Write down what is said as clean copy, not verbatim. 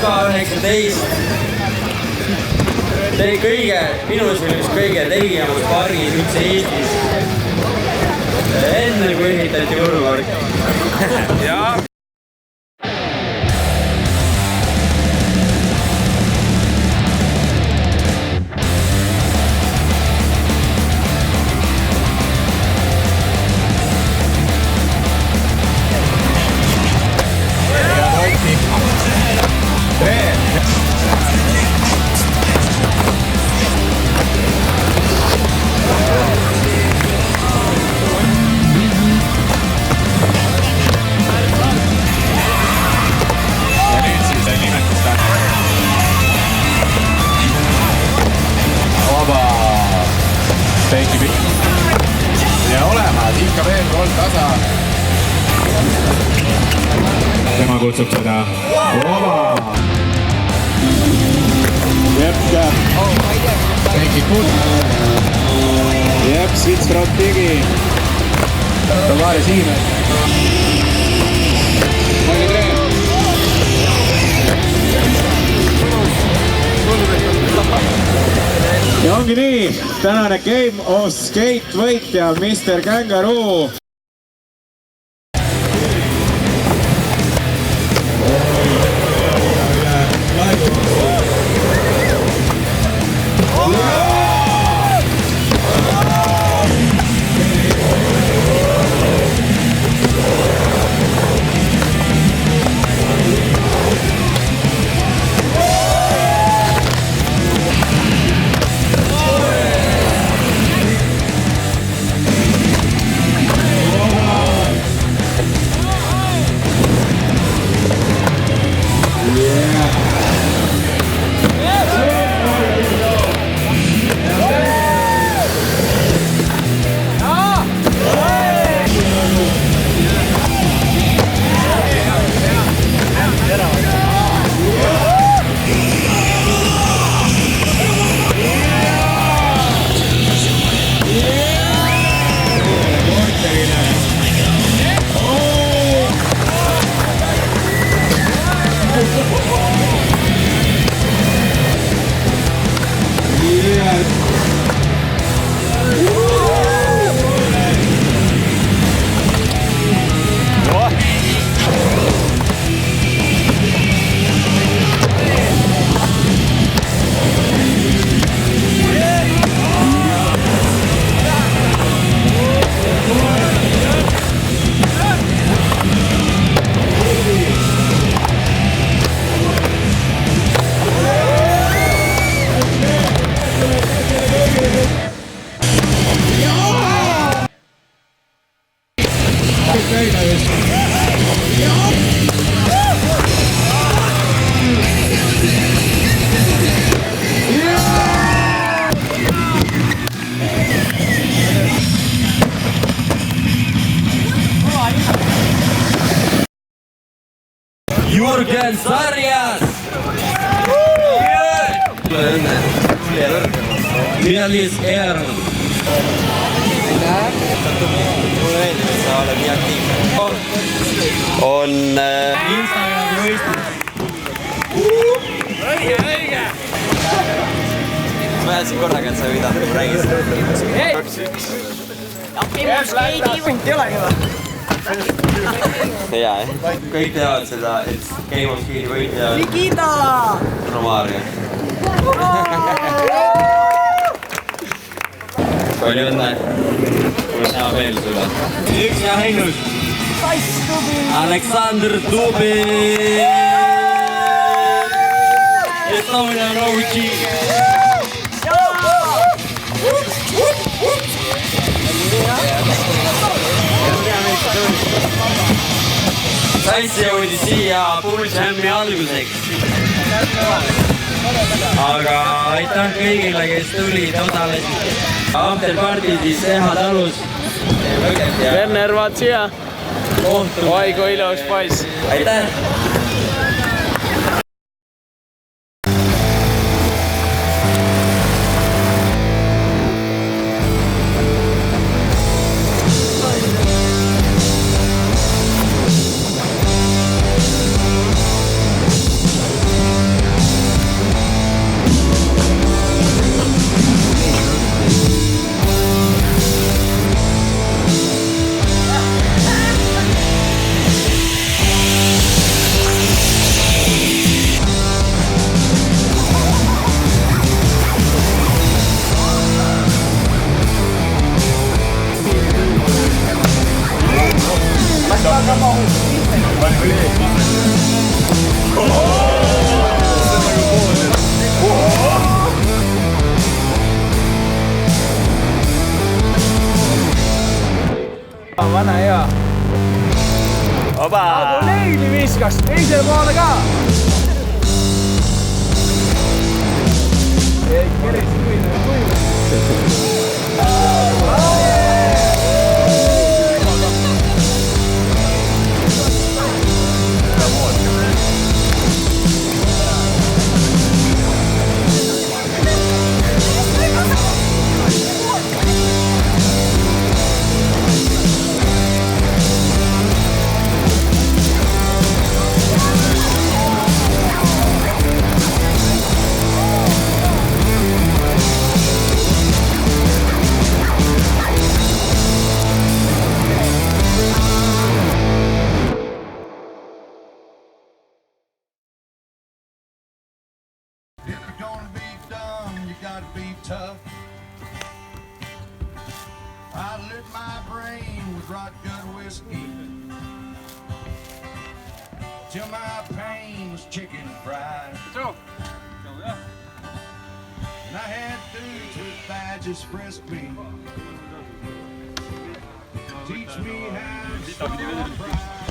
2K19 minu üks kõige tegijamas pargis üldse Eestis. Enne kui ehitati Võrupark. Jaa. Ja olemas, ikka veel kolm tasa. Tema kutsub seda Vaba. Jep. Thank you, good. Jep, Switsrot tegi. Tavares Iime. Palju treen. Ja ongi nii, tänane Game of Skate võitja Mr. Kangaroo. Jürgen Sarjas! Meelis Eerl! Mulle meeldib, et sa oled nii aktiivne. On Instagrami võistlus. Õige! Ma jätsin korraga, et sa ei pidanud nagu räägis. Game of Skate event ei olegi või? Jaa, kõik teavad seda, et Game of Skate võitja on Nikita! Romario. Palju õnne. Mul hea meel sulle. Üks ja heinus. Aleksandr Dubin! Estonian OG! Saitse jõudis siia Bullshammi alguseks. Aga aitäh kõigile, kes tulid, osalesid. Afterparty siis Eha talus. Werner, vaat siia. Oi, kui ilus poiss. Aitäh! teisele poole ka. Keres kuivne. Gotta be tough. I lit my brain with rot gut whiskey till my pain was chicken fried. And I had dudes with badges frisk me, teach me how to swallow pride.